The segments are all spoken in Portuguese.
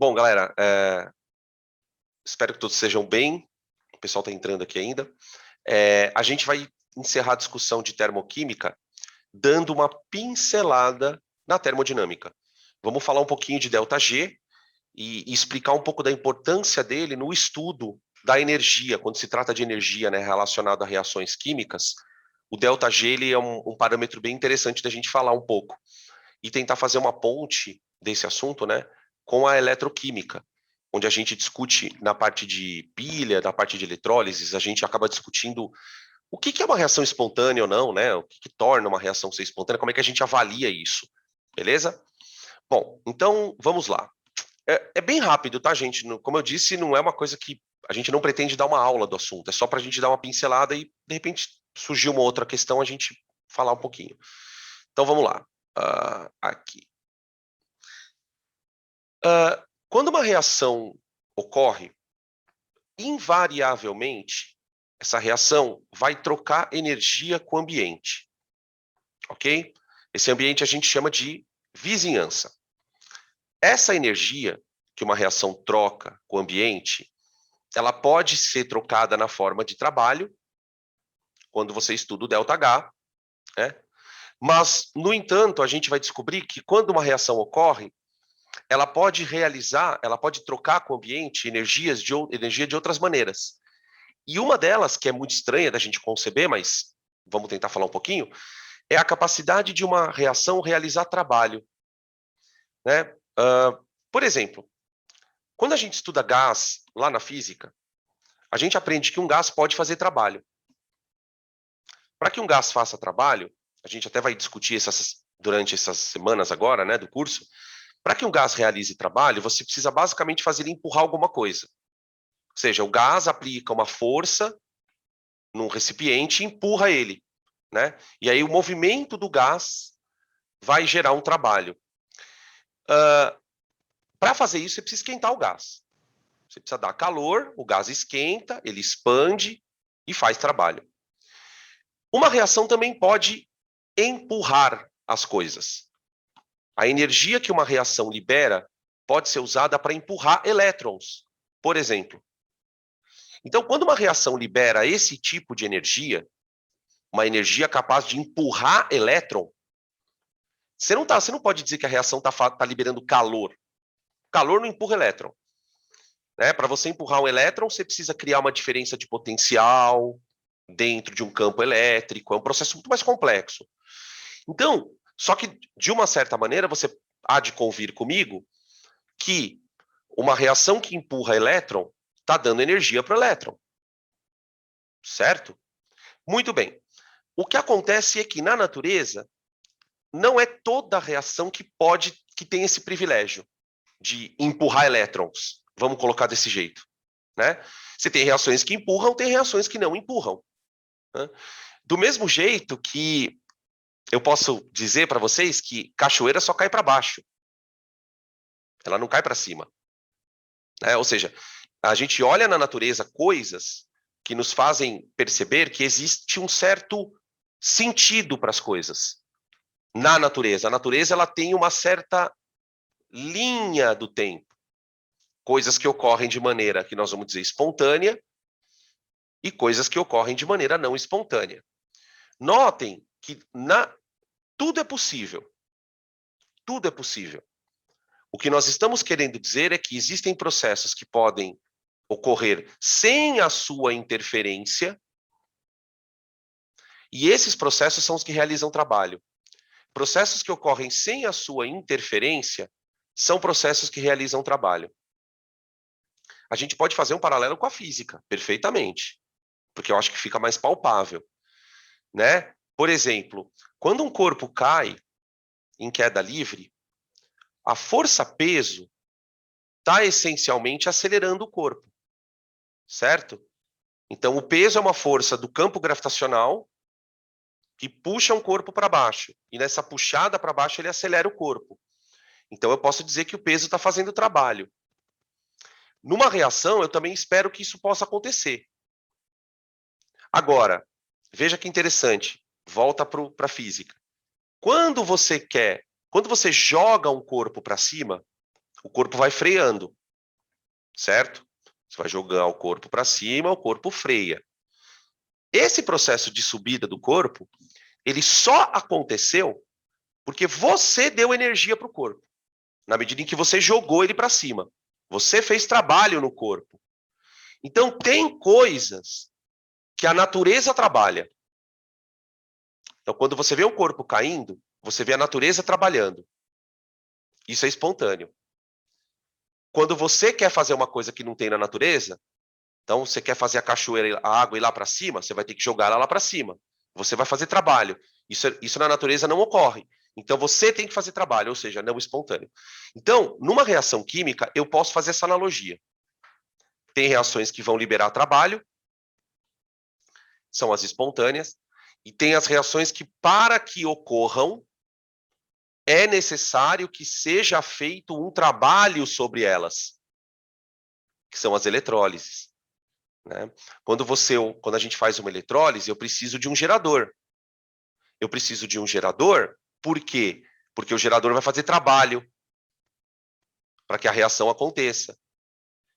Bom, galera, espero que todos sejam bem. O pessoal está entrando aqui ainda. A gente vai encerrar a discussão de termoquímica dando uma pincelada na termodinâmica. Vamos falar um pouquinho de ΔG e explicar um pouco da importância dele no estudo da energia, quando se trata de energia, né, relacionado a reações químicas. O ΔG ele é um parâmetro bem interessante da gente falar um pouco e tentar fazer uma ponte desse assunto, né, com a eletroquímica, onde a gente discute na parte de pilha, na parte de eletrólise, a gente acaba discutindo o que é uma reação espontânea ou não, né? O que torna uma reação ser espontânea, como é que a gente avalia isso, beleza? Bom, então vamos lá. É bem rápido, tá, gente? Como eu disse, não é uma coisa que a gente não pretende dar uma aula do assunto, é só para a gente dar uma pincelada e, de repente, surgir uma outra questão, a gente falar um pouquinho. Então vamos lá. Aqui. Quando uma reação ocorre, invariavelmente, essa reação vai trocar energia com o ambiente, ok? Esse ambiente a gente chama de vizinhança. Essa energia que uma reação troca com o ambiente, ela pode ser trocada na forma de trabalho, quando você estuda o ΔH, né? Mas, no entanto, a gente vai descobrir que quando uma reação ocorre, ela pode trocar com o ambiente energia de outras maneiras. E uma delas, que é muito estranha da gente conceber, mas vamos tentar falar um pouquinho, é a capacidade de uma reação realizar trabalho, né? Por exemplo, quando a gente estuda gás lá na física, a gente aprende que um gás pode fazer trabalho. Para que um gás faça trabalho, a gente até vai discutir durante essas semanas agora, né, do curso. Para que um gás realize trabalho, você precisa basicamente fazer ele empurrar alguma coisa. Ou seja, o gás aplica uma força num recipiente e empurra ele, né? E aí o movimento do gás vai gerar um trabalho. Para fazer isso, você precisa esquentar o gás. Você precisa dar calor, o gás esquenta, ele expande e faz trabalho. Uma reação também pode empurrar as coisas. A energia que uma reação libera pode ser usada para empurrar elétrons, por exemplo. Então, quando uma reação libera esse tipo de energia, uma energia capaz de empurrar elétron, você não pode dizer que a reação está liberando calor. Calor não empurra elétron. Né? Para você empurrar um elétron, você precisa criar uma diferença de potencial dentro de um campo elétrico. É um processo muito mais complexo. Então, só que, de uma certa maneira, você há de convir comigo que uma reação que empurra elétron está dando energia para o elétron. Certo? Muito bem. O que acontece é que, na natureza, não é toda reação que tem esse privilégio de empurrar elétrons. Vamos colocar desse jeito. Né? Você tem reações que empurram, tem reações que não empurram. Né? Do mesmo jeito que eu posso dizer para vocês que cachoeira só cai para baixo. Ela não cai para cima. Né? Ou seja, a gente olha na natureza coisas que nos fazem perceber que existe um certo sentido para as coisas. Na natureza. A natureza ela tem uma certa linha do tempo. Coisas que ocorrem de maneira que nós vamos dizer espontânea e coisas que ocorrem de maneira não espontânea. Notem que tudo é possível. Tudo é possível. O que nós estamos querendo dizer é que existem processos que podem ocorrer sem a sua interferência, e esses processos são os que realizam trabalho. Processos que ocorrem sem a sua interferência são processos que realizam trabalho. A gente pode fazer um paralelo com a física, perfeitamente, porque eu acho que fica mais palpável, né? Por exemplo, quando um corpo cai em queda livre, a força-peso está essencialmente acelerando o corpo, certo? Então, o peso é uma força do campo gravitacional que puxa um corpo para baixo, e nessa puxada para baixo ele acelera o corpo. Então, eu posso dizer que o peso está fazendo o trabalho. Numa reação, eu também espero que isso possa acontecer. Agora, veja que interessante, volta para a física. Quando você joga um corpo para cima, o corpo vai freando, certo? Você vai jogar o corpo para cima, o corpo freia. Esse processo de subida do corpo, ele só aconteceu porque você deu energia para o corpo, na medida em que você jogou ele para cima. Você fez trabalho no corpo. Então, tem coisas que a natureza trabalha. Então, quando você vê o corpo caindo, você vê a natureza trabalhando. Isso é espontâneo. Quando você quer fazer uma coisa que não tem na natureza, então você quer fazer a cachoeira, a água ir lá para cima, você vai ter que jogar ela lá para cima. Você vai fazer trabalho. Isso na natureza não ocorre. Então você tem que fazer trabalho, ou seja, não espontâneo. Então, numa reação química, eu posso fazer essa analogia. Tem reações que vão liberar trabalho, são as espontâneas, e tem as reações que, para que ocorram, é necessário que seja feito um trabalho sobre elas, que são as eletrólises. Né? Quando a gente faz uma eletrólise, eu preciso de um gerador. Eu preciso de um gerador, por quê? Porque o gerador vai fazer trabalho para que a reação aconteça.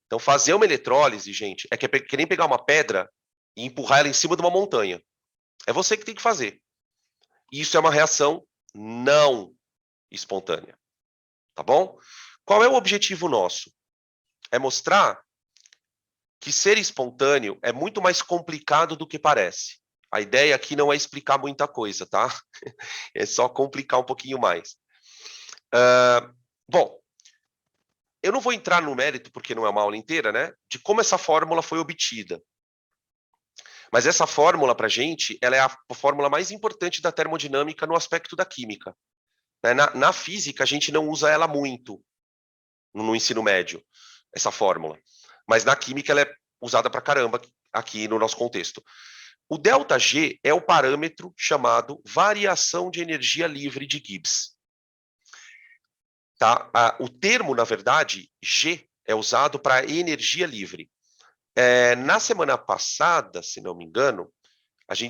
Então, fazer uma eletrólise, gente, é que nem pegar uma pedra e empurrar ela em cima de uma montanha. É você que tem que fazer. Isso é uma reação não espontânea. Tá bom? Qual é o objetivo nosso? É mostrar que ser espontâneo é muito mais complicado do que parece. A ideia aqui não é explicar muita coisa, tá? É só complicar um pouquinho mais. Bom, eu não vou entrar no mérito, porque não é uma aula inteira, né? De como essa fórmula foi obtida. Mas essa fórmula, para a gente, ela é a fórmula mais importante da termodinâmica no aspecto da química. Né? Na física, a gente não usa ela muito no ensino médio, essa fórmula. Mas na química, ela é usada para caramba aqui no nosso contexto. O ΔG é o parâmetro chamado variação de energia livre de Gibbs. Tá? O termo, na verdade, G, é usado para energia livre. Na semana passada, se não me engano,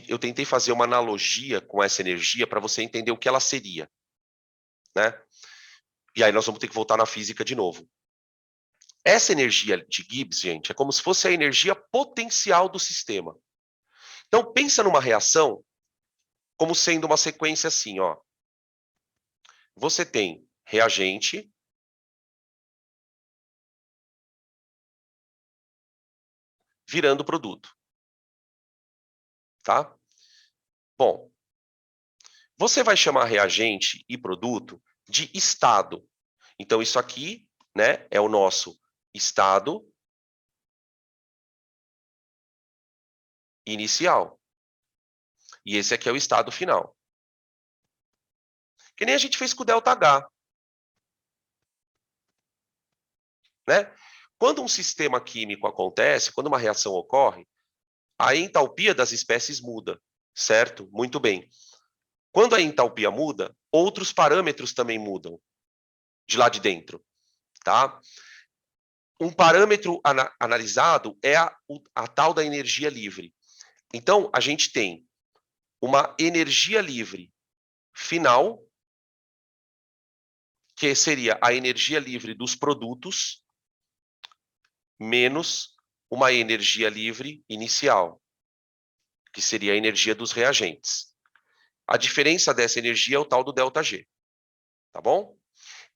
eu tentei fazer uma analogia com essa energia para você entender o que ela seria. Né? E aí nós vamos ter que voltar na física de novo. Essa energia de Gibbs, gente, é como se fosse a energia potencial do sistema. Então, pensa numa reação como sendo uma sequência assim, ó. Você tem reagente, virando produto. Tá? Bom, você vai chamar reagente e produto de estado. Então, isso aqui, né, é o nosso estado inicial. E esse aqui é o estado final. Que nem a gente fez com o ΔH. Né? Quando um sistema químico acontece, quando uma reação ocorre, a entalpia das espécies muda, certo? Muito bem. Quando a entalpia muda, outros parâmetros também mudam de lá de dentro, tá? Um parâmetro analisado é a tal da energia livre. Então, a gente tem uma energia livre final, que seria a energia livre dos produtos, menos uma energia livre inicial, que seria a energia dos reagentes. A diferença dessa energia é o tal do ΔG, tá bom?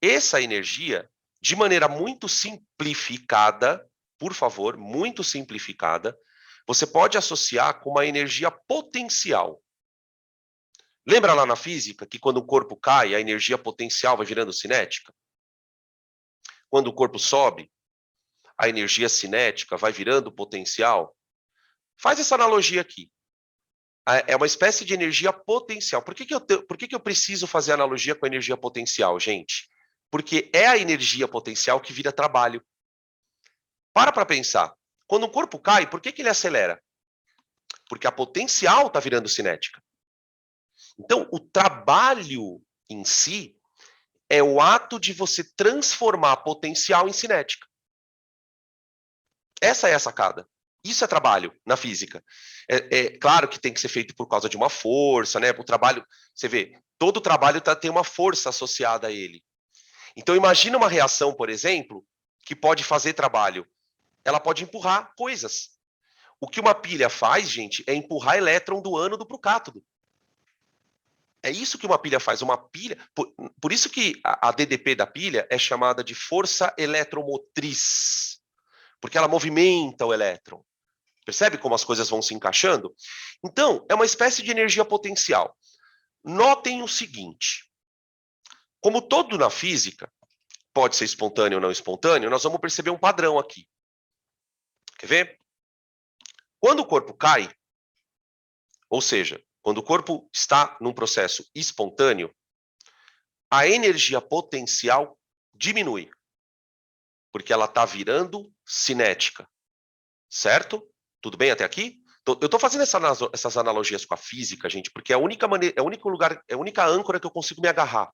Essa energia, de maneira muito simplificada, por favor, muito simplificada, você pode associar com uma energia potencial. Lembra lá na física que quando o corpo cai, a energia potencial vai virando cinética? Quando o corpo sobe, a energia cinética vai virando potencial? Faz essa analogia aqui. É uma espécie de energia potencial. Por que eu preciso fazer analogia com a energia potencial, gente? Porque é a energia potencial que vira trabalho. Para pensar. Quando um corpo cai, por que ele acelera? Porque a potencial está virando cinética. Então, o trabalho em si é o ato de você transformar potencial em cinética. Essa é a sacada. Isso é trabalho na física. É claro que tem que ser feito por causa de uma força, né? O trabalho, você vê, todo trabalho tem uma força associada a ele. Então, imagina uma reação, por exemplo, que pode fazer trabalho. Ela pode empurrar coisas. O que uma pilha faz, gente, é empurrar elétron do ânodo para o cátodo. É isso que uma pilha faz. Uma pilha. Por isso que a DDP da pilha é chamada de força eletromotriz. Porque ela movimenta o elétron. Percebe como as coisas vão se encaixando? Então, é uma espécie de energia potencial. Notem o seguinte: como todo na física pode ser espontâneo ou não espontâneo, nós vamos perceber um padrão aqui. Quer ver? Quando o corpo cai, ou seja, quando o corpo está num processo espontâneo, a energia potencial diminui, porque ela está virando cinética, certo? Tudo bem até aqui? Eu estou fazendo essas analogias com a física, gente, porque é a única maneira, é o único lugar, é a única âncora que eu consigo me agarrar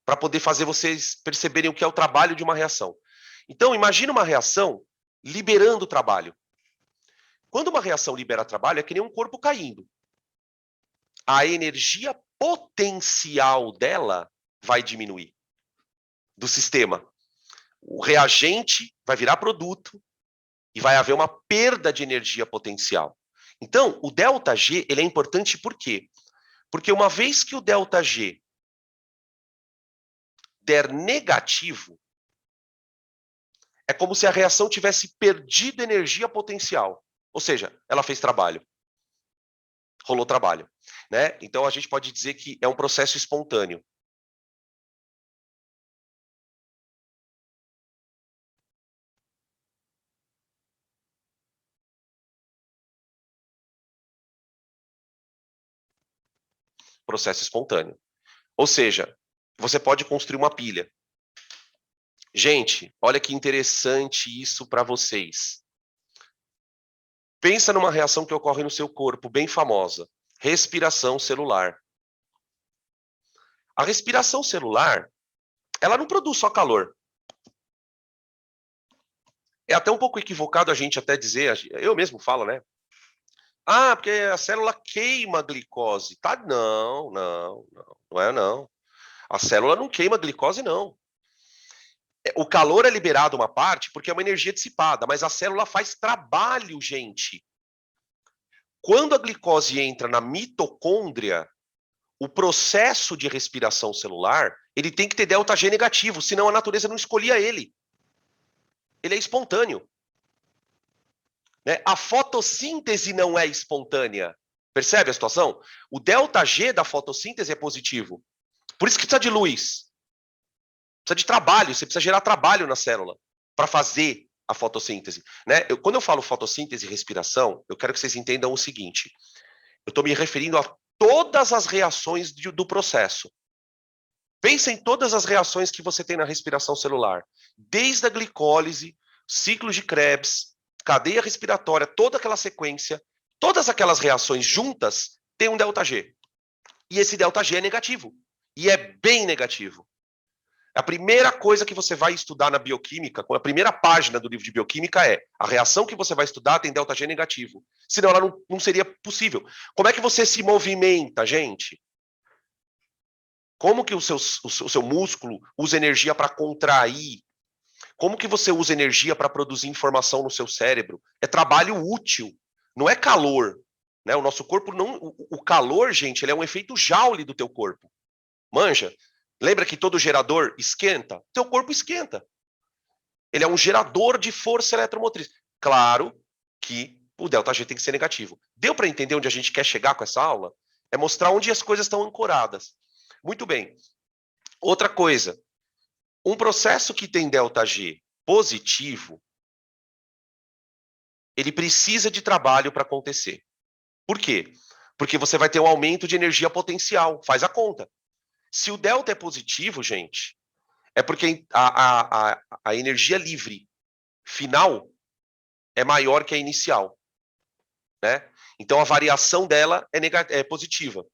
para poder fazer vocês perceberem o que é o trabalho de uma reação. Então, imagina uma reação liberando trabalho. Quando uma reação libera trabalho, é que nem um corpo caindo. A energia potencial dela vai diminuir do sistema. O reagente vai virar produto e vai haver uma perda de energia potencial. Então, o ΔG ele é importante por quê? Porque uma vez que o ΔG der negativo, é como se a reação tivesse perdido energia potencial. Ou seja, ela fez trabalho. Rolou trabalho. Né? Então, a gente pode dizer que é um processo espontâneo. Processo espontâneo. Ou seja, você pode construir uma pilha. Gente, olha que interessante isso para vocês. Pensa numa reação que ocorre no seu corpo, bem famosa. Respiração celular. A respiração celular, ela não produz só calor. É até um pouco equivocado a gente até dizer, eu mesmo falo, né? Ah, porque a célula queima a glicose. Tá? Não é não. A célula não queima a glicose, não. O calor é liberado uma parte porque é uma energia dissipada, mas a célula faz trabalho, gente. Quando a glicose entra na mitocôndria, o processo de respiração celular, ele tem que ter ΔG negativo, senão a natureza não escolhia ele. Ele é espontâneo. Né? A fotossíntese não é espontânea. Percebe a situação? O ΔG da fotossíntese é positivo. Por isso que precisa de luz. Precisa de trabalho, você precisa gerar trabalho na célula para fazer a fotossíntese. Né? Quando eu falo fotossíntese e respiração, eu quero que vocês entendam o seguinte. Eu estou me referindo a todas as reações do processo. Pensa em todas as reações que você tem na respiração celular. Desde a glicólise, ciclo de Krebs, cadeia respiratória, toda aquela sequência, todas aquelas reações juntas têm um ΔG. E esse ΔG é negativo. E é bem negativo. A primeira coisa que você vai estudar na bioquímica, a primeira página do livro de bioquímica é a reação que você vai estudar tem ΔG negativo. Senão ela não seria possível. Como é que você se movimenta, gente? Como que o seu músculo usa energia para contrair? Como que você usa energia para produzir informação no seu cérebro? É trabalho útil, não é calor. Né? O nosso corpo não. O calor, gente, ele é um efeito Joule do teu corpo. Manja? Lembra que todo gerador esquenta? Teu corpo esquenta. Ele é um gerador de força eletromotriz. Claro que o ΔG tem que ser negativo. Deu para entender onde a gente quer chegar com essa aula? É mostrar onde as coisas estão ancoradas. Muito bem. Outra coisa, um processo que tem ΔG positivo, ele precisa de trabalho para acontecer. Por quê? Porque você vai ter um aumento de energia potencial. Faz a conta. Se o delta é positivo, gente, é porque a energia livre final é maior que a inicial. Né? Então a variação dela é positiva.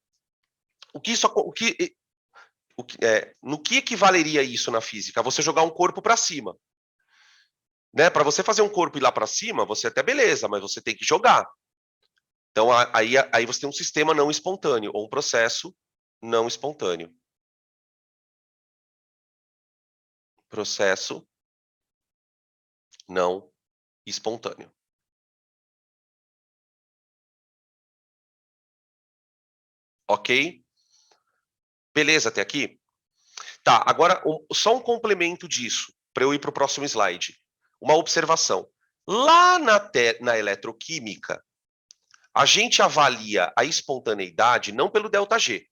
No que equivaleria isso na física? Você jogar um corpo para cima. Né? Para você fazer um corpo ir lá para cima, você até beleza, mas você tem que jogar. Então aí você tem um sistema não espontâneo ou um processo não espontâneo. processo não espontâneo. Ok? Beleza até aqui? Tá, agora só um complemento disso, para eu ir para o próximo slide. Uma observação. Lá na eletroquímica, a gente avalia a espontaneidade não pelo ΔG,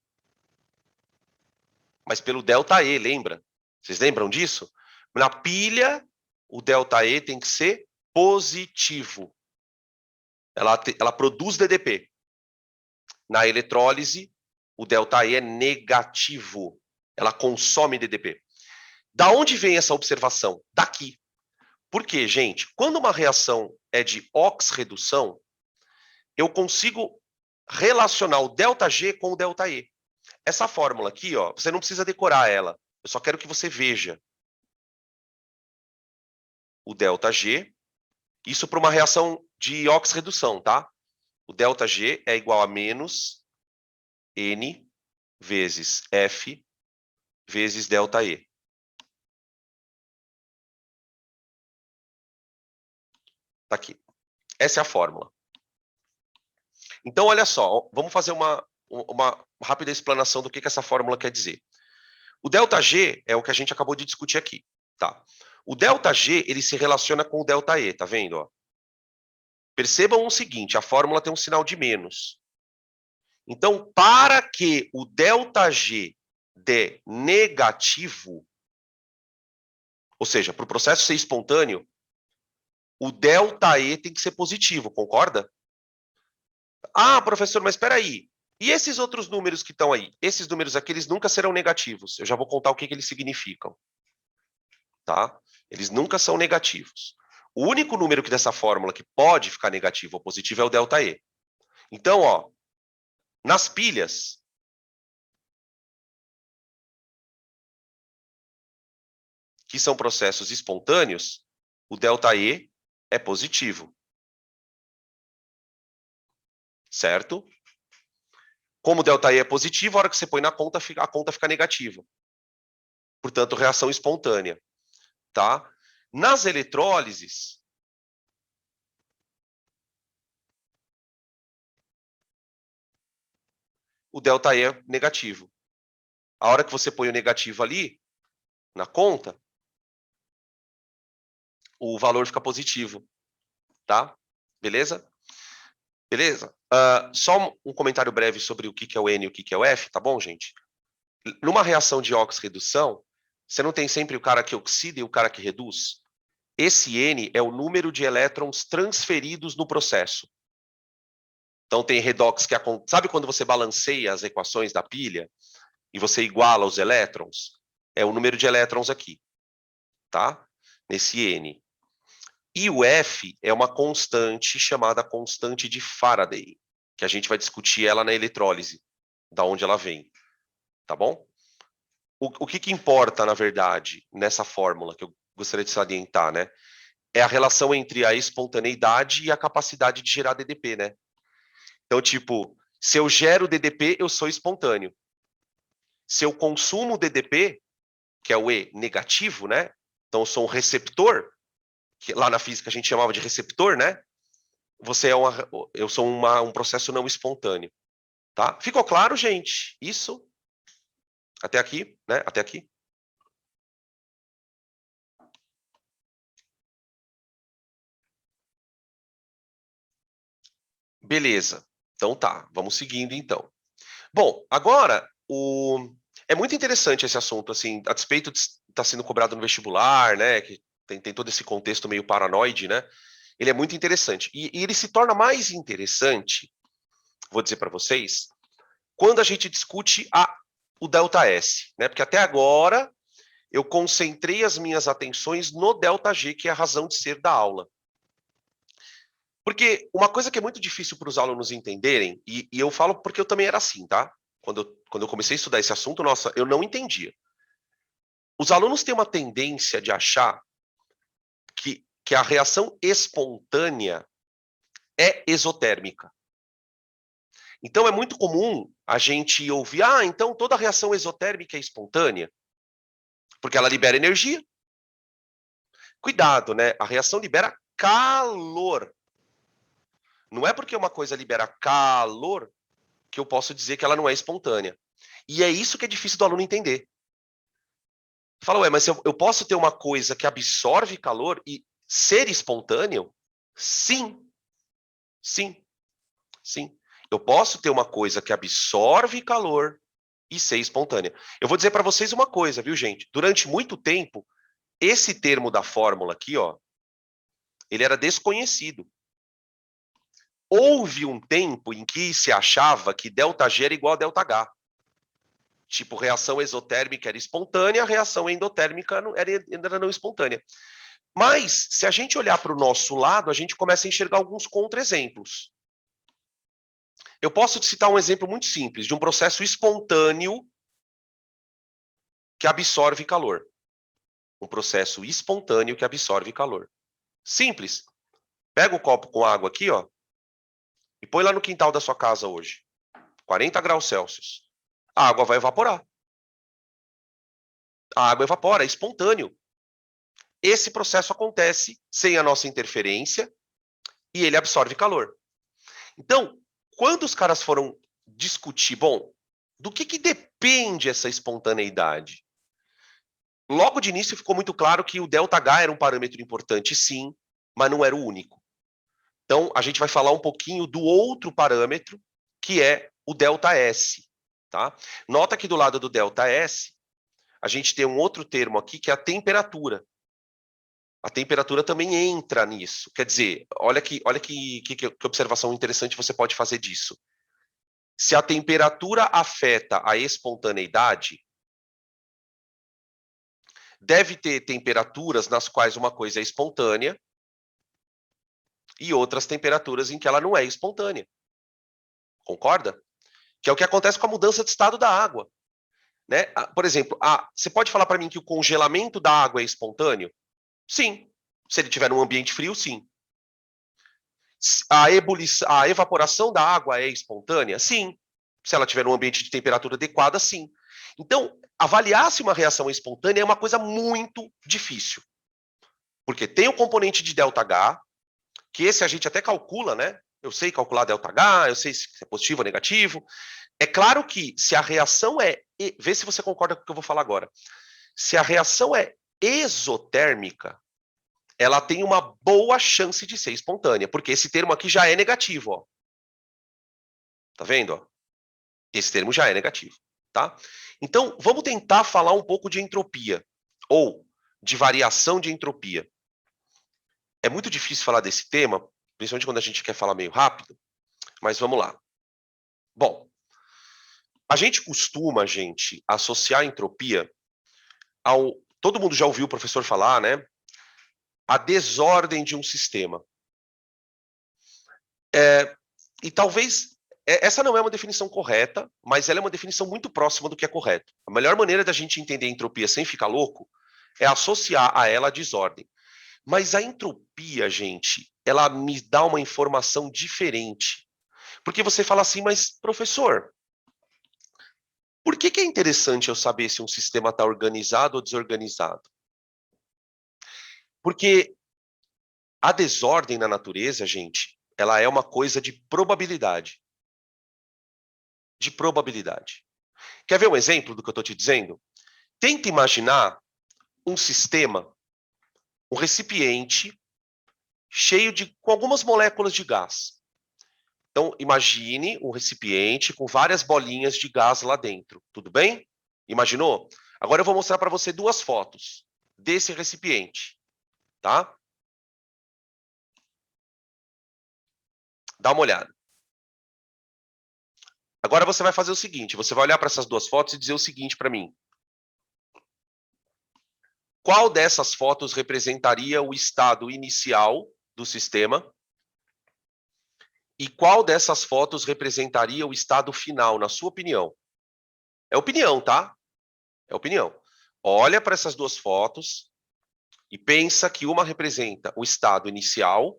mas pelo ΔE, lembra? Vocês lembram disso? Na pilha, o ΔE tem que ser positivo. Ela produz DDP. Na eletrólise, o ΔE é negativo. Ela consome DDP. Da onde vem essa observação? Daqui. Por quê, gente? Quando uma reação é de oxredução, eu consigo relacionar o ΔG com o ΔE. Essa fórmula aqui, ó, você não precisa decorar ela. Eu só quero que você veja. O ΔG, isso para uma reação de oxredução, tá? O ΔG é igual a menos N vezes F vezes ΔE. Tá aqui. Essa é a fórmula. Então, olha só, vamos fazer uma rápida explanação do que essa fórmula quer dizer. O ΔG é o que a gente acabou de discutir aqui, tá? O ΔG, ele se relaciona com o ΔE, tá vendo, ó? Percebam o seguinte, a fórmula tem um sinal de menos. Então, para que o ΔG dê negativo, ou seja, para o processo ser espontâneo, o ΔE tem que ser positivo, concorda? Ah, professor, mas espera aí. E esses outros números que estão aí? Esses números aqui, eles nunca serão negativos. Eu já vou contar o que eles significam. Tá? Eles nunca são negativos. O único número que dessa fórmula que pode ficar negativo ou positivo é o ΔE. Então, ó, nas pilhas, que são processos espontâneos, o ΔE é positivo. Certo? Como o ΔE é positivo, a hora que você põe na conta, a conta fica negativa. Portanto, reação espontânea. Tá? Nas eletrólises, o ΔE é negativo. A hora que você põe o negativo ali, na conta, o valor fica positivo. Tá? Beleza? Beleza? Só um comentário breve sobre o que é o N e o que é o F, tá bom, gente? Numa reação de oxirredução, você não tem sempre o cara que oxida e o cara que reduz? Esse N é o número de elétrons transferidos no processo. Então tem redox que acontece. Sabe quando você balanceia as equações da pilha e você iguala os elétrons? É o número de elétrons aqui, tá? Nesse N. E o F é uma constante chamada constante de Faraday, que a gente vai discutir ela na eletrólise, da onde ela vem, tá bom? O que importa, na verdade, nessa fórmula que eu gostaria de salientar, né? É a relação entre a espontaneidade e a capacidade de gerar DDP, né? Então, tipo, se eu gero DDP, eu sou espontâneo. Se eu consumo DDP, que é o E negativo, né? Então, eu sou um receptor, que lá na física a gente chamava de receptor, né? Eu sou um processo não espontâneo, tá? Ficou claro, gente? Isso? Até aqui, né? Até aqui. Beleza. Então tá, vamos seguindo então. Bom, agora é muito interessante esse assunto, assim, a despeito de estar sendo cobrado no vestibular, né? Que tem todo esse contexto meio paranoide, né? Ele é muito interessante. E ele se torna mais interessante, vou dizer para vocês, quando a gente discute o ΔS, né? Porque até agora eu concentrei as minhas atenções no ΔG, que é a razão de ser da aula. Porque uma coisa que é muito difícil para os alunos entenderem, e eu falo porque eu também era assim, tá? Quando eu comecei a estudar esse assunto, nossa, eu não entendia. Os alunos têm uma tendência de achar que a reação espontânea é exotérmica. Então é muito comum a gente ouvir, então toda reação exotérmica é espontânea, porque ela libera energia. Cuidado, né? A reação libera calor. Não é porque uma coisa libera calor que eu posso dizer que ela não é espontânea. E é isso que é difícil do aluno entender. Fala, ué, mas eu posso ter uma coisa que absorve calor e ser espontâneo? Sim, sim, sim. Eu posso ter uma coisa que absorve calor e ser espontânea. Eu vou dizer para vocês uma coisa, viu, gente? Durante muito tempo, esse termo da fórmula aqui, ó, ele era desconhecido. Houve um tempo em que se achava que ΔG era igual a ΔH. Tipo, reação exotérmica era espontânea, reação endotérmica era não espontânea. Mas, se a gente olhar para o nosso lado, a gente começa a enxergar alguns contra-exemplos. Eu posso te citar um exemplo muito simples de um processo espontâneo que absorve calor. Um processo espontâneo que absorve calor. Simples. Pega o copo com água aqui, ó, e põe lá no quintal da sua casa hoje. 40 graus Celsius. A água vai evaporar. A água evapora, é espontâneo. Esse processo acontece sem a nossa interferência e ele absorve calor. Então, quando os caras foram discutir, bom, do que depende essa espontaneidade? Logo de início ficou muito claro que o ΔH era um parâmetro importante, sim, mas não era o único. Então, a gente vai falar um pouquinho do outro parâmetro, que é o ΔS. Tá? Nota que do lado do ΔS, a gente tem um outro termo aqui, que é a temperatura. A temperatura também entra nisso. Quer dizer, olha que observação interessante você pode fazer disso. Se a temperatura afeta a espontaneidade, deve ter temperaturas nas quais uma coisa é espontânea e outras temperaturas em que ela não é espontânea. Concorda? Que é o que acontece com a mudança de estado da água. Né? Por exemplo, você pode falar para mim que o congelamento da água é espontâneo? Sim. Se ele estiver num ambiente frio, sim. A evaporação da água é espontânea? Sim. Se ela estiver num ambiente de temperatura adequada, sim. Então, avaliar se uma reação é espontânea é uma coisa muito difícil. Porque tem o componente de ΔH, que esse a gente até calcula, né? Eu sei calcular ΔH, eu sei se é positivo ou negativo. É claro que se a reação é... Vê se você concorda com o que eu vou falar agora. Se a reação é exotérmica, ela tem uma boa chance de ser espontânea, porque esse termo aqui já é negativo, ó. Tá vendo? Ó? Esse termo já é negativo, tá? Então, vamos tentar falar um pouco de entropia, ou de variação de entropia. É muito difícil falar desse tema, principalmente quando a gente quer falar meio rápido, mas vamos lá. Bom, a gente costuma, gente, associar a entropia ao... Todo mundo já ouviu o professor falar, né? A desordem de um sistema. E talvez essa não é uma definição correta, mas ela é uma definição muito próxima do que é correto. A melhor maneira da gente entender a entropia sem ficar louco é associar a ela a desordem. Mas a entropia, gente, ela me dá uma informação diferente. Porque você fala assim, mas professor, por que é interessante eu saber se um sistema está organizado ou desorganizado? Porque a desordem na natureza, gente, ela é uma coisa de probabilidade. De probabilidade. Quer ver um exemplo do que eu estou te dizendo? Tenta imaginar um sistema, um recipiente cheio com algumas moléculas de gás. Então, imagine um recipiente com várias bolinhas de gás lá dentro. Tudo bem? Imaginou? Agora eu vou mostrar para você duas fotos desse recipiente, tá? Dá uma olhada. Agora você vai fazer o seguinte, você vai olhar para essas duas fotos e dizer o seguinte para mim. Qual dessas fotos representaria o estado inicial do sistema? E qual dessas fotos representaria o estado final, na sua opinião? É opinião, tá? É opinião. Olha para essas duas fotos e pensa que uma representa o estado inicial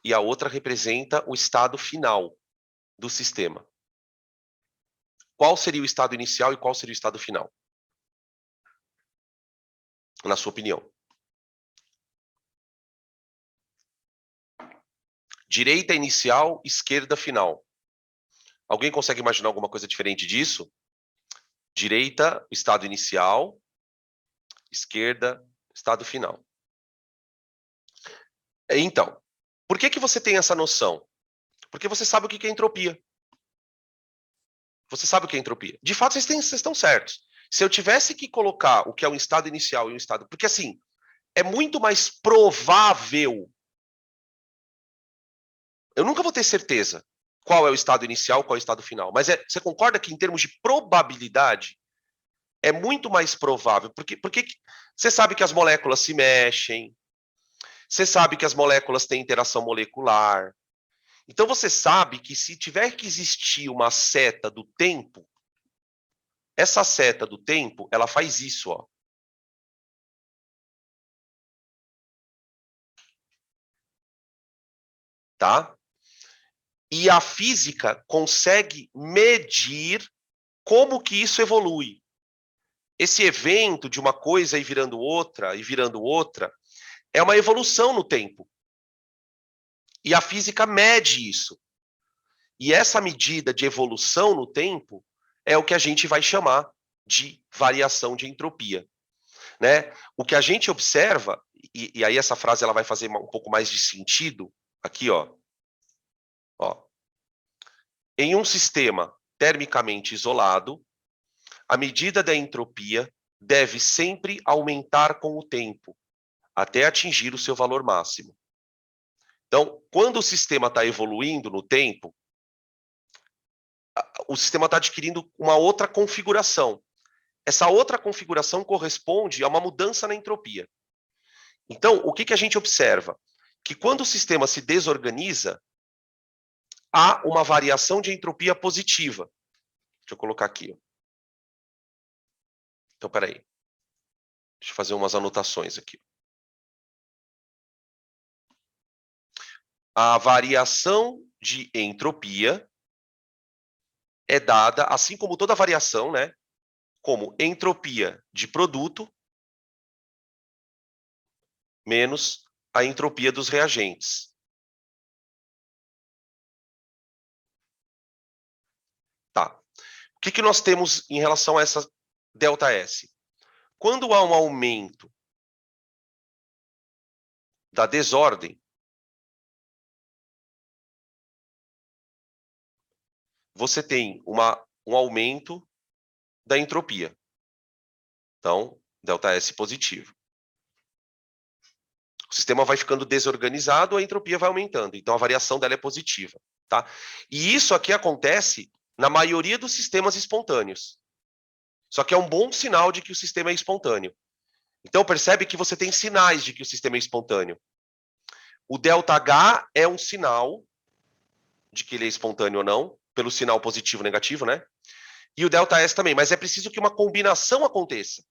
e a outra representa o estado final do sistema. Qual seria o estado inicial e qual seria o estado final? Na sua opinião. Direita inicial, esquerda final. Alguém consegue imaginar alguma coisa diferente disso? Direita, estado inicial, esquerda, estado final. Então, por que você tem essa noção? Porque você sabe o que é entropia. Você sabe o que é entropia. De fato, vocês estão certos. Se eu tivesse que colocar o que é um estado inicial e um estado... Porque, assim, é muito mais provável. Eu nunca vou ter certeza qual é o estado inicial, qual é o estado final. Mas você concorda que, em termos de probabilidade, é muito mais provável? Porque você sabe que as moléculas se mexem, você sabe que as moléculas têm interação molecular. Então, você sabe que se tiver que existir uma seta do tempo, essa seta do tempo, ela faz isso, ó. Tá? E a física consegue medir como que isso evolui. Esse evento de uma coisa ir virando outra, é uma evolução no tempo. E a física mede isso. E essa medida de evolução no tempo é o que a gente vai chamar de variação de entropia. Né? O que a gente observa, e aí essa frase ela vai fazer um pouco mais de sentido, aqui, ó. Em um sistema termicamente isolado, a medida da entropia deve sempre aumentar com o tempo, até atingir o seu valor máximo. Então, quando o sistema está evoluindo no tempo, o sistema está adquirindo uma outra configuração. Essa outra configuração corresponde a uma mudança na entropia. Então, o que a gente observa? Que quando o sistema se desorganiza, há uma variação de entropia positiva. Deixa eu colocar aqui. Então, peraí. Deixa eu fazer umas anotações aqui. A variação de entropia é dada, assim como toda variação, né, como entropia de produto menos a entropia dos reagentes. Tá. O que nós temos em relação a essa ΔS? Quando há um aumento da desordem, você tem um aumento da entropia. Então, ΔS positivo. O sistema vai ficando desorganizado, a entropia vai aumentando. Então, a variação dela é positiva. Tá? E isso aqui acontece na maioria dos sistemas espontâneos. Só que é um bom sinal de que o sistema é espontâneo. Então, percebe que você tem sinais de que o sistema é espontâneo. O ΔH é um sinal de que ele é espontâneo ou não, pelo sinal positivo ou negativo, né? E o ΔS também, mas é preciso que uma combinação aconteça.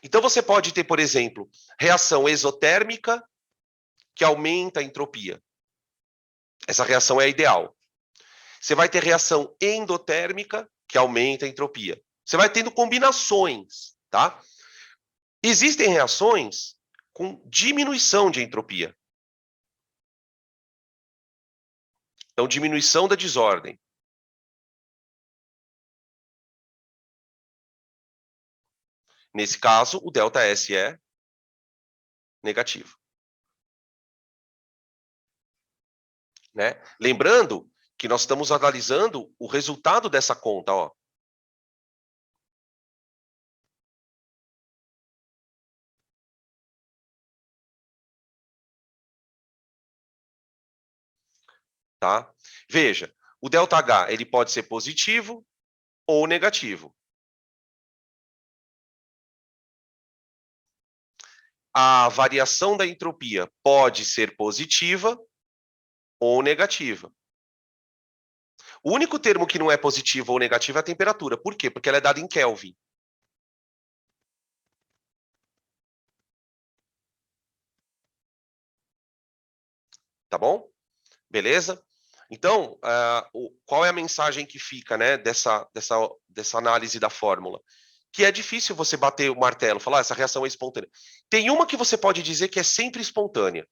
Então, você pode ter, por exemplo, reação exotérmica que aumenta a entropia. Essa reação é a ideal. Você vai ter reação endotérmica que aumenta a entropia. Você vai tendo combinações, tá? Existem reações com diminuição de entropia. Então, diminuição da desordem. Nesse caso, o ΔS é negativo. Né? Lembrando que nós estamos analisando o resultado dessa conta, ó. Tá? Veja, o ΔH ele pode ser positivo ou negativo. A variação da entropia pode ser positiva ou negativa. O único termo que não é positivo ou negativo é a temperatura. Por quê? Porque ela é dada em Kelvin. Tá bom? Beleza? Então, qual é a mensagem que fica, né, dessa análise da fórmula? Que é difícil você bater o martelo, falar, essa reação é espontânea. Tem uma que você pode dizer que é sempre espontânea.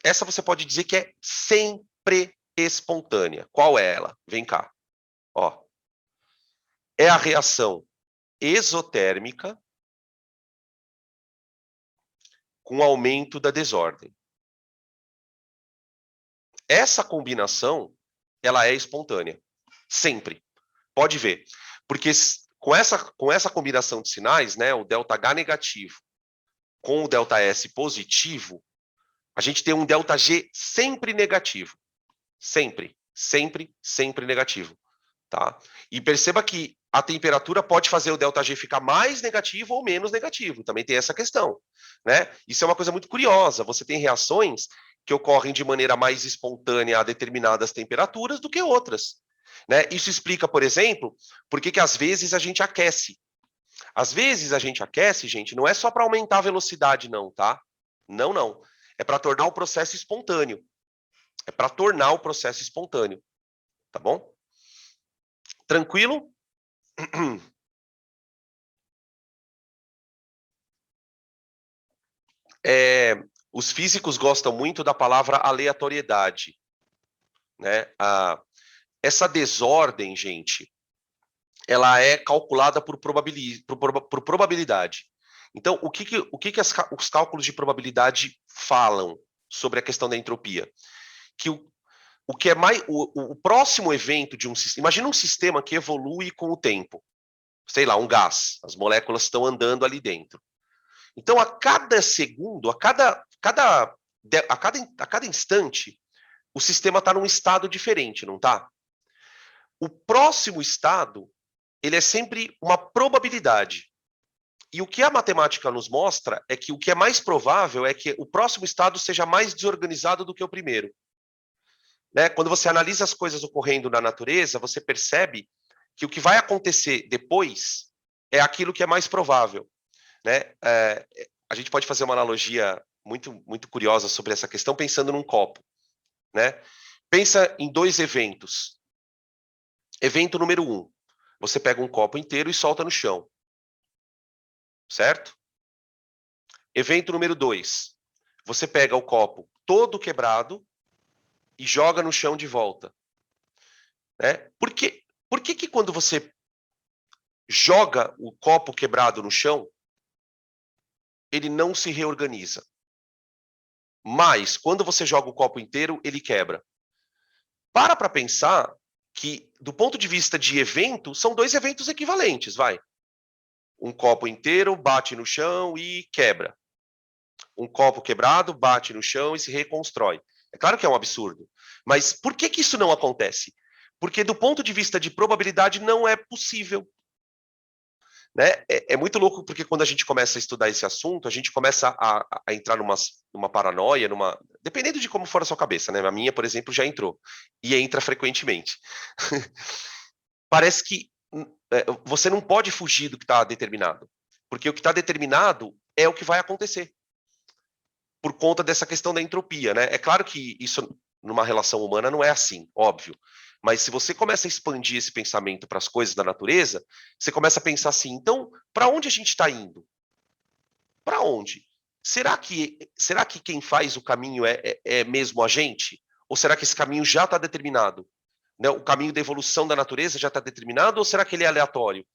Essa você pode dizer que é 100% pré-espontânea. Qual é ela? Vem cá. Ó. É a reação exotérmica com aumento da desordem. Essa combinação, ela é espontânea. Sempre. Pode ver. Porque com essa combinação de sinais, né, o ΔH negativo com o ΔS positivo, a gente tem um ΔG sempre negativo. Sempre, sempre, sempre negativo. Tá? E perceba que a temperatura pode fazer o ΔG ficar mais negativo ou menos negativo. Também tem essa questão. Né? Isso é uma coisa muito curiosa. Você tem reações que ocorrem de maneira mais espontânea a determinadas temperaturas do que outras. Né? Isso explica, por exemplo, por que às vezes a gente aquece. Às vezes a gente aquece, gente, não é só para aumentar a velocidade, não, tá? Não, não. É para tornar o processo espontâneo. É para tornar o processo espontâneo. Tá bom? Tranquilo? Os físicos gostam muito da palavra aleatoriedade. Né? Essa desordem, gente, ela é calculada por probabilidade. Então, o que os cálculos de probabilidade falam sobre a questão da entropia? Que o que é mais o próximo evento de um sistema, imagina um sistema que evolui com o tempo. Sei lá, um gás, as moléculas estão andando ali dentro. Então, a cada segundo, a cada instante, o sistema está num estado diferente, não está? O próximo estado, ele é sempre uma probabilidade. E o que a matemática nos mostra é que o que é mais provável é que o próximo estado seja mais desorganizado do que o primeiro. Né? Quando você analisa as coisas ocorrendo na natureza, você percebe que o que vai acontecer depois é aquilo que é mais provável. Né? A gente pode fazer uma analogia muito curiosa sobre essa questão pensando num copo. Né? Pensa em dois eventos. Evento número 1. Você pega um copo inteiro e solta no chão. Certo? Evento número 2. Você pega o copo todo quebrado e joga no chão de volta. Né? Por que quando você joga o copo quebrado no chão, ele não se reorganiza? Mas, quando você joga o copo inteiro, ele quebra. Para pensar que, do ponto de vista de evento, são dois eventos equivalentes, vai. Um copo inteiro bate no chão e quebra. Um copo quebrado bate no chão e se reconstrói. É claro que é um absurdo. Mas por que isso não acontece? Porque, do ponto de vista de probabilidade, não é possível. Né? É muito louco, porque quando a gente começa a estudar esse assunto, a gente começa a entrar numa paranoia, dependendo de como for a sua cabeça, né? A minha, por exemplo, já entrou. E entra frequentemente. Parece que você não pode fugir do que está determinado. Porque o que está determinado é o que vai acontecer. Por conta dessa questão da entropia, né? É claro que isso, numa relação humana, não é assim, óbvio. Mas se você começa a expandir esse pensamento para as coisas da natureza, você começa a pensar assim, então, para onde a gente está indo? Para onde? Será que quem faz o caminho é mesmo a gente? Ou será que esse caminho já está determinado? Né? O caminho da evolução da natureza já está determinado ou será que ele é aleatório?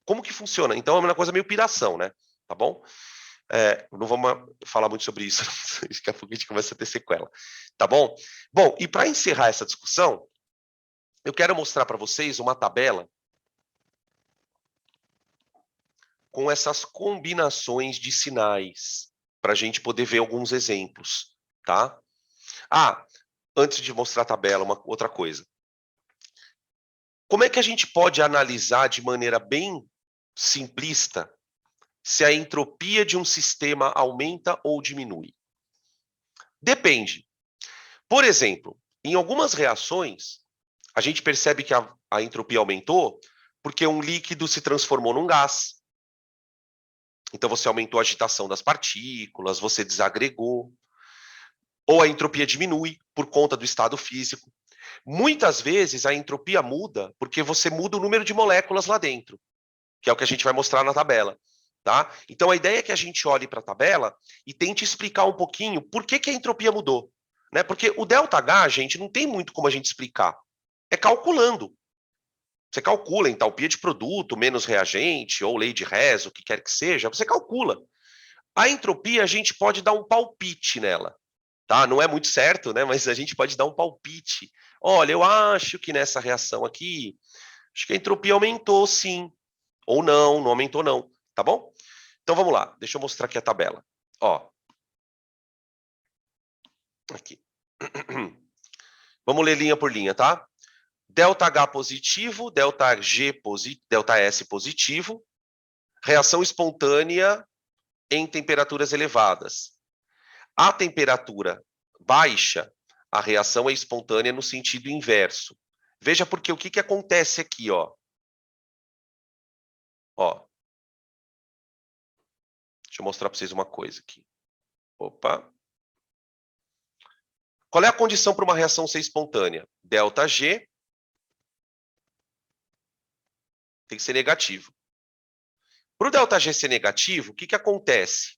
Como que funciona? Então é uma coisa meio piração, né? Tá bom? Não vamos falar muito sobre isso, daqui a pouco a gente começa a ter sequela. Tá bom? Bom, e para encerrar essa discussão, eu quero mostrar para vocês uma tabela com essas combinações de sinais, para a gente poder ver alguns exemplos, tá? Antes de mostrar a tabela, uma outra coisa. Como é que a gente pode analisar de maneira bem simplista se a entropia de um sistema aumenta ou diminui? Depende. Por exemplo, em algumas reações, a gente percebe que a entropia aumentou porque um líquido se transformou num gás. Então, você aumentou a agitação das partículas, você desagregou. Ou a entropia diminui por conta do estado físico. Muitas vezes, a entropia muda porque você muda o número de moléculas lá dentro, que é o que a gente vai mostrar na tabela. Tá? Então, a ideia é que a gente olhe para a tabela e tente explicar um pouquinho por que a entropia mudou. né? Porque o ΔH, gente, não tem muito como a gente explicar. É calculando. Você calcula entalpia de produto, menos reagente, ou lei de Hess, o que quer que seja, você calcula. A entropia, a gente pode dar um palpite nela, tá? Não é muito certo, né? Mas a gente pode dar um palpite. Olha, eu acho que nessa reação aqui, acho que a entropia aumentou, sim. Ou não, não aumentou, não. Tá bom? Então vamos lá. Deixa eu mostrar aqui a tabela. Ó. Aqui. Vamos ler linha por linha, tá? ΔH positivo, ΔS positivo, reação espontânea em temperaturas elevadas. A temperatura baixa, a reação é espontânea no sentido inverso. Veja porque o que acontece aqui, ó. Ó. Deixa eu mostrar para vocês uma coisa aqui. Opa. Qual é a condição para uma reação ser espontânea? ΔG tem que ser negativo. Para o ΔG ser negativo, o que acontece?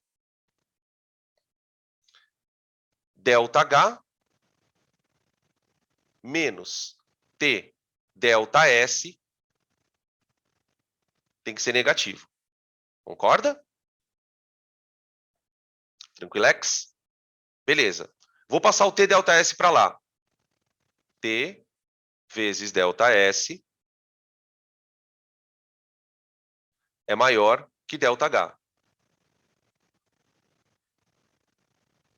ΔH menos T ΔS tem que ser negativo. Concorda? Tranquilex? Beleza. Vou passar o T ΔS para lá. T vezes ΔS é maior que ΔH.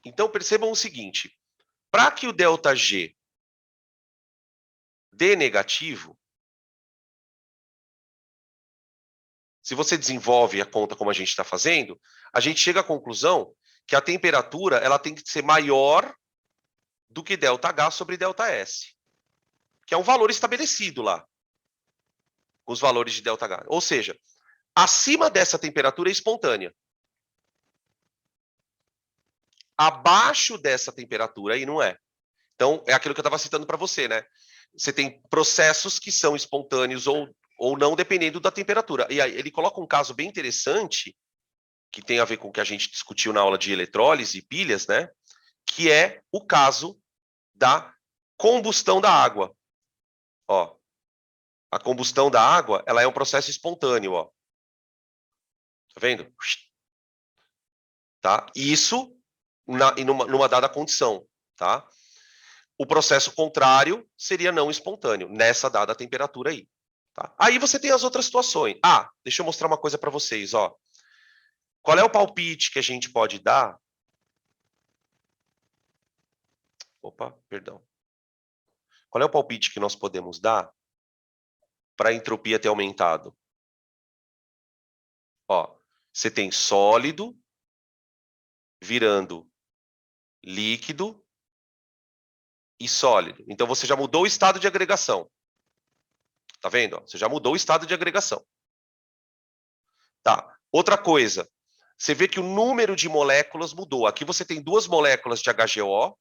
Então, percebam o seguinte. Para que o ΔG dê negativo, se você desenvolve a conta como a gente está fazendo, a gente chega à conclusão que a temperatura ela tem que ser maior do que ΔH sobre ΔS, que é um valor estabelecido lá, com os valores de ΔH. Ou seja, acima dessa temperatura é espontânea. Abaixo dessa temperatura aí não é. Então, é aquilo que eu estava citando para você, né? Você tem processos que são espontâneos ou não, dependendo da temperatura. E aí, ele coloca um caso bem interessante, que tem a ver com o que a gente discutiu na aula de eletrólise e pilhas, né? Que é o caso da combustão da água. Ó, a combustão da água, ela é um processo espontâneo, ó. Tá vendo? Tá? Isso numa dada condição, tá? O processo contrário seria não espontâneo, nessa dada temperatura aí. Tá? Aí você tem as outras situações. Ah, deixa eu mostrar uma coisa para vocês, ó. Qual é o palpite que a gente pode dar? Opa, perdão. Qual é o palpite que nós podemos dar para a entropia ter aumentado? Ó, você tem sólido virando líquido e sólido. Então você já mudou o estado de agregação. Tá vendo? Ó, você já mudou o estado de agregação. Tá. Outra coisa, você vê que o número de moléculas mudou. Aqui você tem 2 moléculas de HGO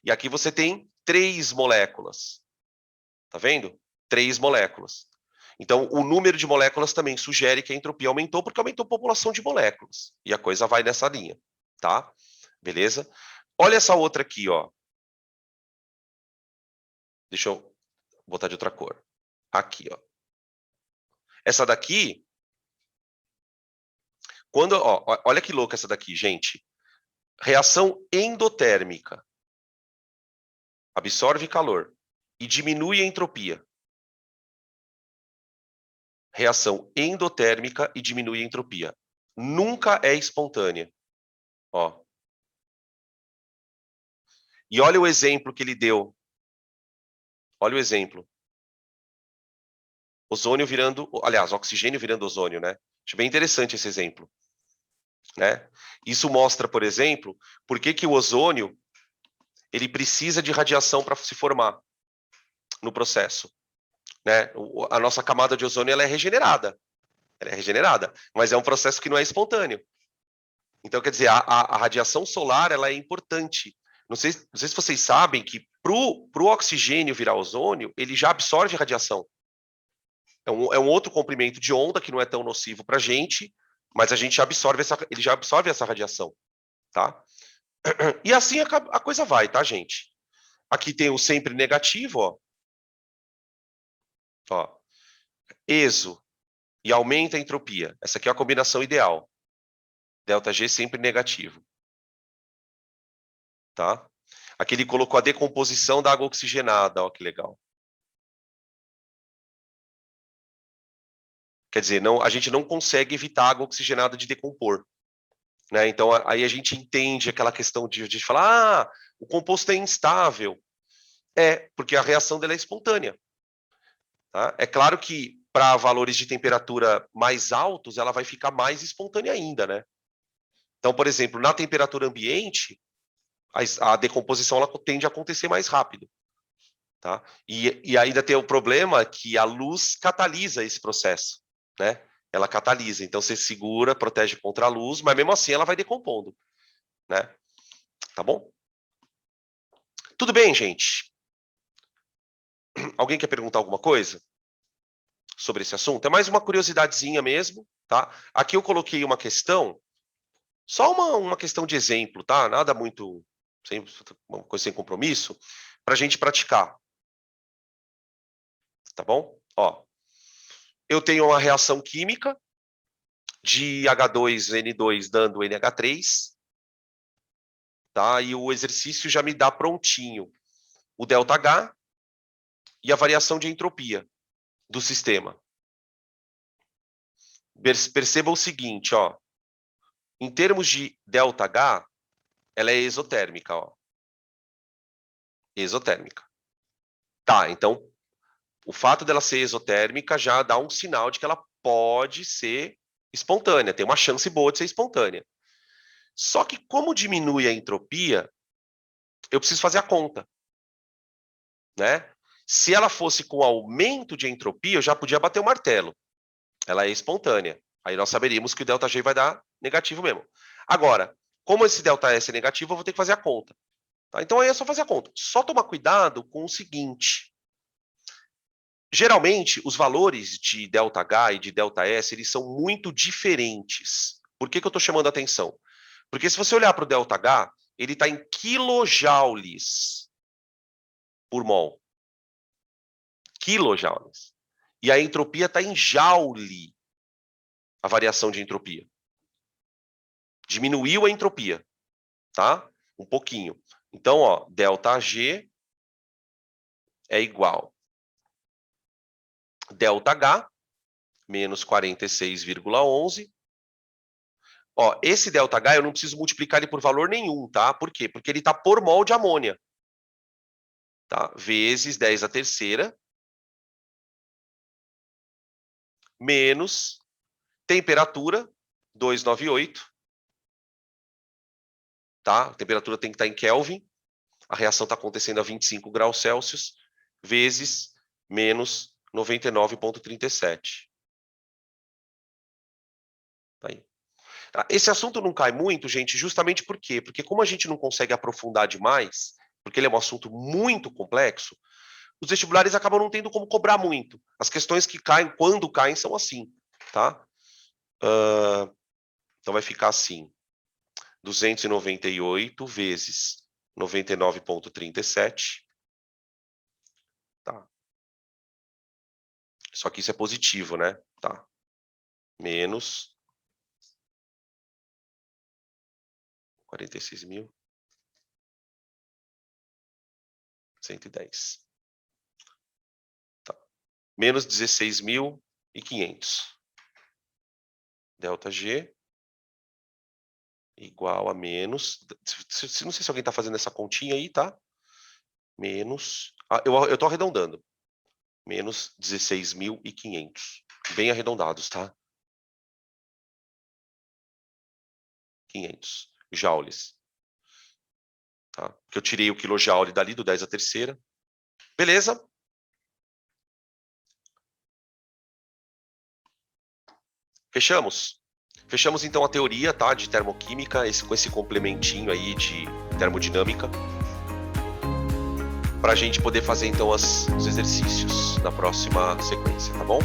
e aqui você tem 3 moléculas. Tá vendo? 3 moléculas. Então, o número de moléculas também sugere que a entropia aumentou porque aumentou a população de moléculas. E a coisa vai nessa linha, tá? Beleza? Olha essa outra aqui, ó. Deixa eu botar de outra cor. Aqui, ó. Essa daqui, olha que louca essa daqui, gente. Reação endotérmica. Absorve calor e diminui a entropia. Reação endotérmica e diminui a entropia. Nunca é espontânea. Ó. E olha o exemplo que ele deu. Olha o exemplo. Ozônio virando, aliás, oxigênio virando ozônio, né? Acho bem interessante esse exemplo, né? Isso mostra, por exemplo, por que o ozônio ele precisa de radiação para se formar no processo, né? A nossa camada de ozônio ela é regenerada, mas é um processo que não é espontâneo. Então, quer dizer, a radiação solar ela é importante. Não sei se vocês sabem que pro oxigênio virar ozônio, ele já absorve radiação. É um outro comprimento de onda que não é tão nocivo para a gente, mas a gente absorve ele já absorve essa radiação, tá? E assim a coisa vai, tá, gente? Aqui tem o sempre negativo, ó. Ó. Exo e aumenta a entropia. Essa aqui é a combinação ideal. ΔG sempre negativo. Tá? Aqui ele colocou a decomposição da água oxigenada, ó, que legal. Quer dizer, não, a gente não consegue evitar a água oxigenada de decompor. Né? Então, aí a gente entende aquela questão de falar, o composto é instável. É, porque a reação dela é espontânea. Tá? É claro que para valores de temperatura mais altos, ela vai ficar mais espontânea ainda, né? Então, por exemplo, na temperatura ambiente, a decomposição ela tende a acontecer mais rápido. Tá? E ainda tem o problema que a luz catalisa esse processo, né? Ela catalisa, então você segura, protege contra a luz, mas mesmo assim ela vai decompondo, né? Tá bom? Tudo bem, gente? Alguém quer perguntar alguma coisa sobre esse assunto? É mais uma curiosidadezinha mesmo, tá? Aqui eu coloquei uma questão, só uma questão de exemplo, tá? Nada muito, uma coisa sem compromisso, para a gente praticar. Tá bom? Ó, eu tenho uma reação química de H2N2 dando NH3, tá? E o exercício já me dá prontinho o ΔH e a variação de entropia do sistema. Perceba o seguinte, ó. Em termos de ΔH, ela é exotérmica, ó. Exotérmica. Tá, então, o fato dela ser exotérmica já dá um sinal de que ela pode ser espontânea, tem uma chance boa de ser espontânea. Só que como diminui a entropia, eu preciso fazer a conta, né? Se ela fosse com aumento de entropia, eu já podia bater o martelo. Ela é espontânea. Aí nós saberíamos que o ΔG vai dar negativo mesmo. Agora, como esse ΔS é negativo, eu vou ter que fazer a conta. Tá? Então aí é só fazer a conta. Só tomar cuidado com o seguinte. Geralmente, os valores de ΔH e de ΔS, eles são muito diferentes. Por que eu estou chamando a atenção? Porque se você olhar para o ΔH, ele está em quilojoules por mol. Quilojoules. E a entropia está em joule, a variação de entropia. Diminuiu a entropia, tá? Um pouquinho. Então, ó, ΔG é igual ΔH menos 46,11. Ó, esse ΔH eu não preciso multiplicar ele por valor nenhum, tá? Por quê? Porque ele está por mol de amônia. Tá? Vezes 10 a terceira menos temperatura 298. Tá? A temperatura tem que estar em Kelvin. A reação está acontecendo a 25 graus Celsius, vezes menos 99,37. Tá aí. Esse assunto não cai muito, gente, justamente por quê? Porque como a gente não consegue aprofundar demais, porque ele é um assunto muito complexo, os vestibulares acabam não tendo como cobrar muito. As questões que caem, quando caem, são assim, tá? Então vai ficar assim, 298 vezes 99,37. Tá. Só que isso é positivo, né? Tá. Menos 46.110. Tá. Menos 16.500. ΔG igual a menos... Não sei se alguém está fazendo essa continha aí, tá? Menos... eu estou arredondando. Menos 16.500. Bem arredondados, tá? 500 joules. Tá? Porque eu tirei o quilojoule dali, do 10 a terceira. Beleza? Fechamos? Fechamos, então, a teoria, tá, de termoquímica, com esse complementinho aí de termodinâmica, para a gente poder fazer, então, os exercícios na próxima sequência, tá bom?